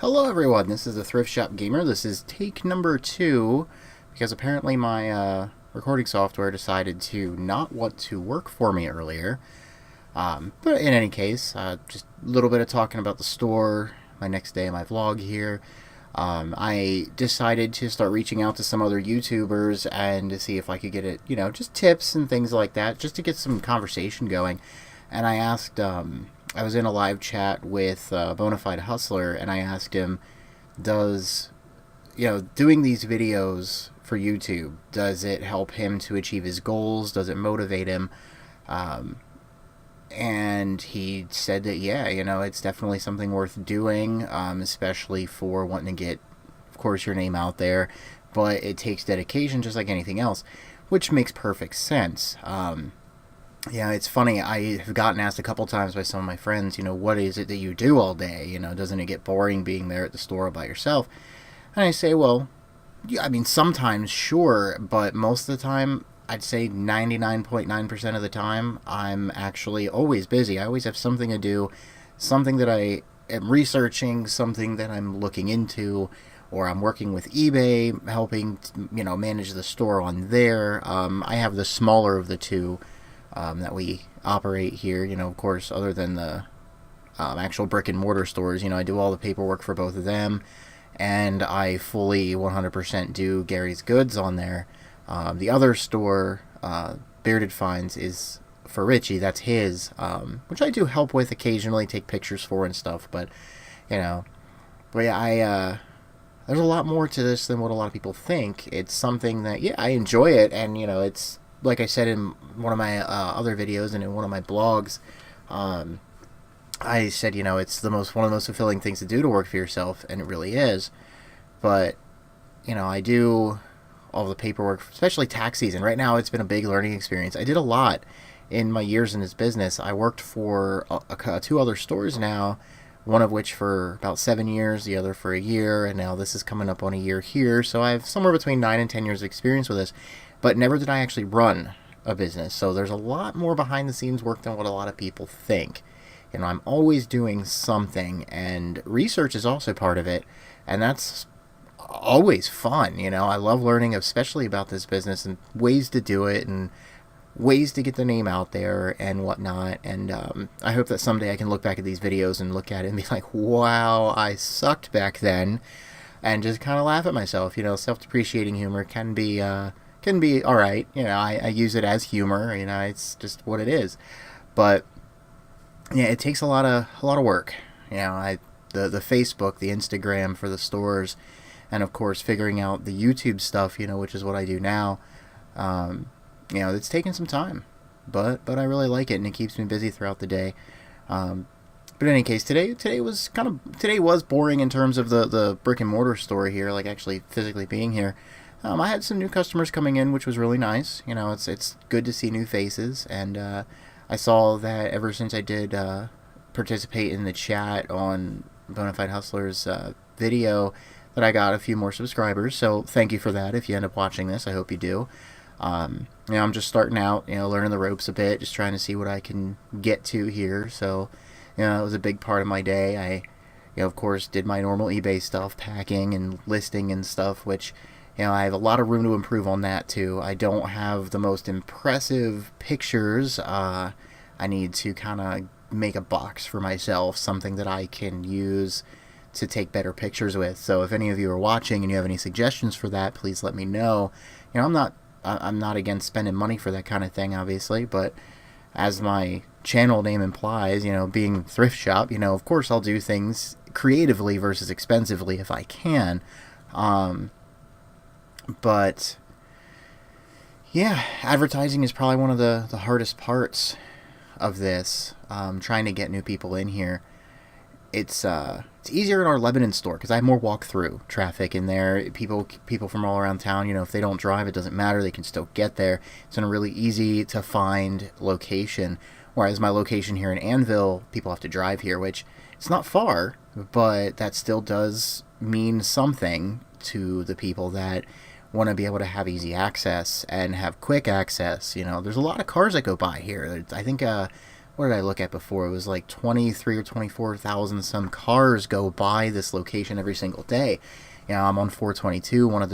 Hello everyone, this is the Thrift Shop Gamer. This is take number 2, because apparently my recording software decided to not want to work for me earlier. But in any case, just a little bit of talking about the store, my next day of my vlog here. I decided to start reaching out to some other YouTubers and to see if I could get it, just tips and things like that, just to get some conversation going. And I asked, I was in a live chat with Bonafide Hustler, and I asked him, does, doing these videos for YouTube, does it help him to achieve his goals? Does it motivate him? And he said that, yeah, it's definitely something worth doing, especially for wanting to get, of course, your name out there. But it takes dedication just like anything else, which makes perfect sense. Yeah, it's funny. I have gotten asked a couple times by some of my friends, what is it that you do all day? Doesn't it get boring being there at the store all by yourself? And I say, well, yeah, I mean, sometimes, sure, but most of the time, I'd say 99.9% of the time, I'm actually always busy. I always have something to do, something that I am researching, something that I'm looking into, or I'm working with eBay, helping, manage the store on there. I have the smaller of the two that we operate here, of course, other than the actual brick and mortar stores. I do all the paperwork for both of them, and I fully 100% do Gary's Goods on there. The other store, Bearded Finds, is for Richie. That's his, which I do help with occasionally, take pictures for and stuff. But, but yeah, there's a lot more to this than what a lot of people think. It's something that, yeah, I enjoy it, and, it's, like I said in one of my other videos and in one of my blogs, I said, it's one of the most fulfilling things to do, to work for yourself, and it really is. But, I do all the paperwork, especially tax season. Right now, it's been a big learning experience. I did a lot in my years in this business. I worked for two other stores now, one of which for about 7 years, the other for a year, and now this is coming up on a year here. So I have somewhere between 9 and 10 years of experience with this, but never did I actually run a business. So there's a lot more behind the scenes work than what a lot of people think. I'm always doing something, and research is also part of it, and that's always fun. I love learning, especially about this business, and ways to do it, and ways to get the name out there and whatnot. And I hope that someday I can look back at these videos and look at it and be like, wow, I sucked back then, and just kind of laugh at myself. Self-depreciating humor can be all right. I use it as humor. It's just what it is. But yeah, it takes a lot of work. The Facebook, the Instagram for the stores, and of course figuring out the YouTube stuff, which is what I do now. It's taken some time, but I really like it, and it keeps me busy throughout the day. But in any case, today was boring in terms of the brick and mortar store here, like actually physically being here. I had some new customers coming in, which was really nice. It's good to see new faces, and I saw that ever since I did participate in the chat on Bonafide Hustler's video, that I got a few more subscribers. So thank you for that. If you end up watching this, I hope you do. I'm just starting out, learning the ropes a bit, just trying to see what I can get to here. So, it was a big part of my day. I, of course, did my normal eBay stuff, packing and listing and stuff, which, I have a lot of room to improve on that too. I don't have the most impressive pictures. I need to kind of make a box for myself, something that I can use to take better pictures with. So if any of you are watching and you have any suggestions for that, please let me know. I'm not against spending money for that kind of thing, obviously, but as my channel name implies, being thrift shop, of course I'll do things creatively versus expensively if I can. But yeah, advertising is probably one of the hardest parts of this. Trying to get new people in here. It's easier in our Lebanon store because I have more walk-through traffic in there. People from all around town, if they don't drive, it doesn't matter. They can still get there. It's in a really easy to find location. Whereas my location here in Annville, people have to drive here, which it's not far, but that still does mean something to the people that want to be able to have easy access and have quick access. There's a lot of cars that go by here. I think what did I look at before? It was like 23 or 24,000 some cars go by this location every single day. You know, I'm on 422, one of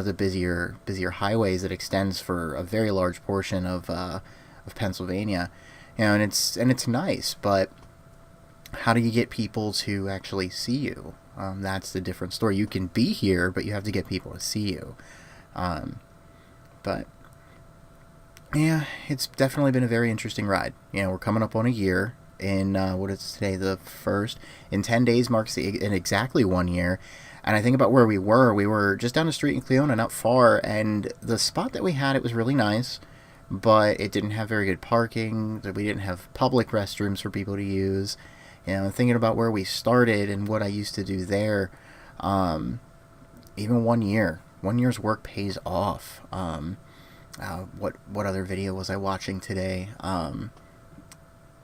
the busier highways that extends for a very large portion of Pennsylvania. You know, and it's nice, but how do you get people to actually see you? That's the different story. You can be here, but you have to get people to see you. Um, but yeah, it's definitely been a very interesting ride. You know, we're coming up on a year. In what is today, the first? In 10 days marks in exactly 1 year. And I think about where we were. We were just down the street in Cleona, not far, and the spot that we had, it was really nice, but it didn't have very good parking. We didn't have public restrooms for people to use. You know, thinking about where we started and what I used to do there, um, even 1 year, 1 year's work pays off. What other video was I watching today?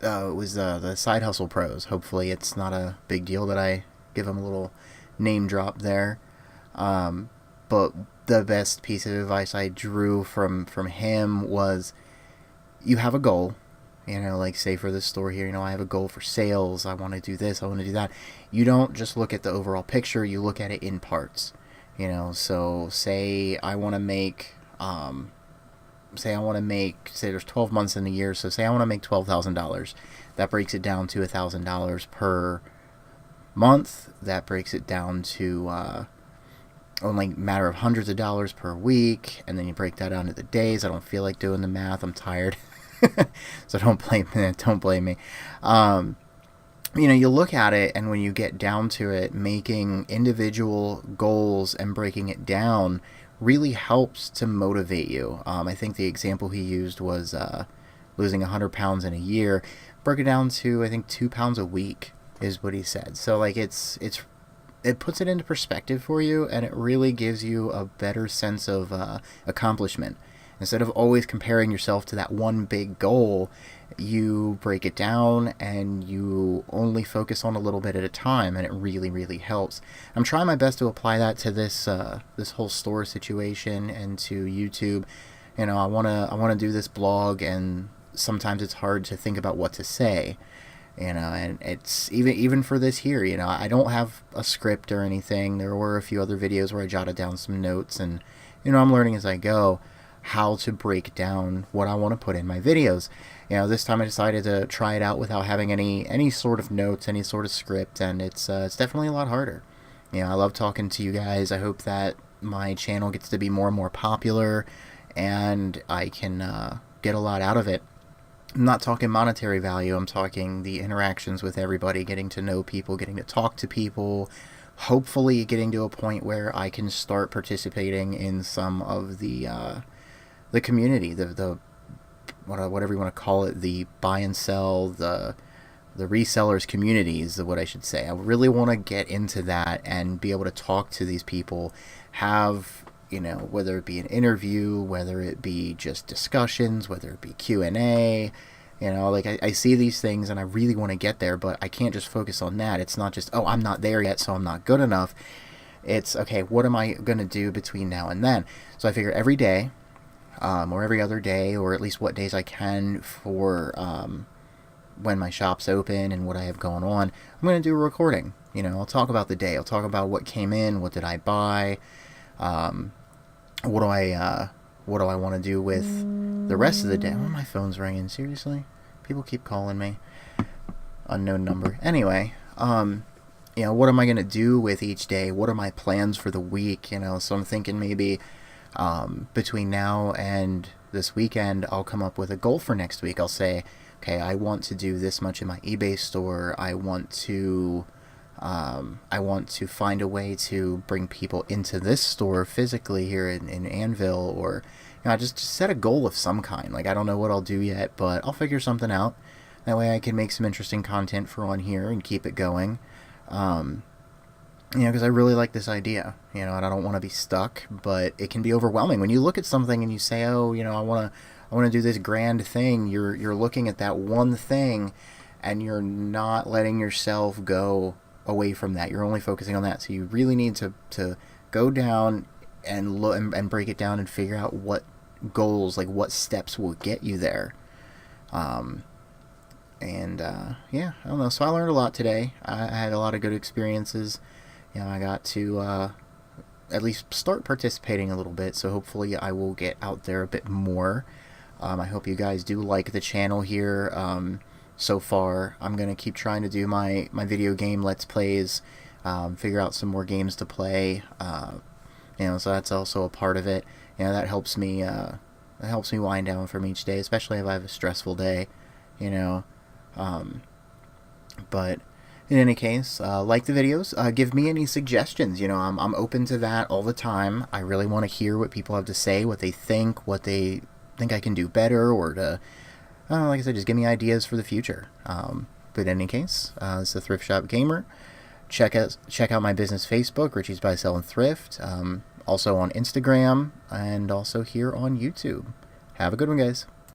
It was the Side Hustle Pros. Hopefully, it's not a big deal that I give them a little name drop there. But the best piece of advice I drew from him was, you have a goal. You know, like say for this store here, you know, I have a goal for sales. I want to do this. I want to do that. You don't just look at the overall picture. You look at it in parts. You know, so say I want to make say there's 12 months in the year, so say I want to make $12,000. That breaks it down to $1,000 per month. That breaks it down to only a matter of hundreds of dollars per week, and then you break that down to the days. I don't feel like doing the math. I'm tired. So don't blame me. You know, you look at it, and when you get down to it, making individual goals and breaking it down really helps to motivate you. I think the example he used was losing 100 pounds in a year. Broke it down to, I think, 2 pounds a week is what he said. So like it puts it into perspective for you, and it really gives you a better sense of accomplishment. Instead of always comparing yourself to that one big goal, you break it down and you only focus on a little bit at a time, and it really, really helps. I'm trying my best to apply that to this whole store situation and to YouTube. You know, I wanna do this blog, and sometimes it's hard to think about what to say. You know, and it's even for this here. You know, I don't have a script or anything. There were a few other videos where I jotted down some notes, and you know, I'm learning as I go how to break down what I want to put in my videos. You know, this time I decided to try it out without having any sort of notes, any sort of script, and it's definitely a lot harder. You know, I love talking to you guys. I hope that my channel gets to be more and more popular, and I can get a lot out of it. I'm not talking monetary value. I'm talking the interactions with everybody, getting to know people, getting to talk to people, hopefully getting to a point where I can start participating in some of the community, the whatever you want to call it, the buy and sell, the resellers communities, is what I should say. I really want to get into that and be able to talk to these people, have, you know, whether it be an interview, whether it be just discussions, whether it be Q&A. You know, like I see these things and I really want to get there, but I can't just focus on that. It's not just, oh, I'm not there yet, so I'm not good enough. It's, okay, what am I going to do between now and then? So I figure every day, or every other day, or at least what days I can for when my shop's open and what I have going on, I'm going to do a recording. You know, I'll talk about the day. I'll talk about what came in, what did I buy, what do I want to do with the rest of the day. Oh, my phone's ringing. Seriously? People keep calling me. Unknown number. Anyway, you know, what am I going to do with each day? What are my plans for the week? You know, so I'm thinking maybe between now and this weekend, I'll come up with a goal for next week. I'll say, okay, I want to do this much in my eBay store. I want to find a way to bring people into this store physically here in Anvil, or, you know, just set a goal of some kind. Like, I don't know what I'll do yet, but I'll figure something out. That way I can make some interesting content for on here and keep it going. You know, because I really like this idea, you know, and I don't want to be stuck, but it can be overwhelming when you look at something and you say, oh, you know, I want to do this grand thing. You're looking at that one thing, and you're not letting yourself go away from that. You're only focusing on that. So you really need to go down and look and break it down and figure out what goals, like what steps will get you there. And yeah, I don't know. So I learned a lot today. I had a lot of good experiences. I got to at least start participating a little bit. So hopefully I will get out there a bit more. I hope you guys do like the channel here. So far, I'm gonna keep trying to do my video game Let's Plays. Figure out some more games to play. So that's also a part of it. That helps me. That helps me wind down from each day, especially if I have a stressful day. But in any case, like the videos. Give me any suggestions. I'm open to that all the time. I really want to hear what people have to say, what they think I can do better, or to, like I said, just give me ideas for the future. But in any case, it's the Thrift Shop Gamer. Check out my business Facebook, Richie's Buy Sell and Thrift. Also on Instagram, and also here on YouTube. Have a good one, guys.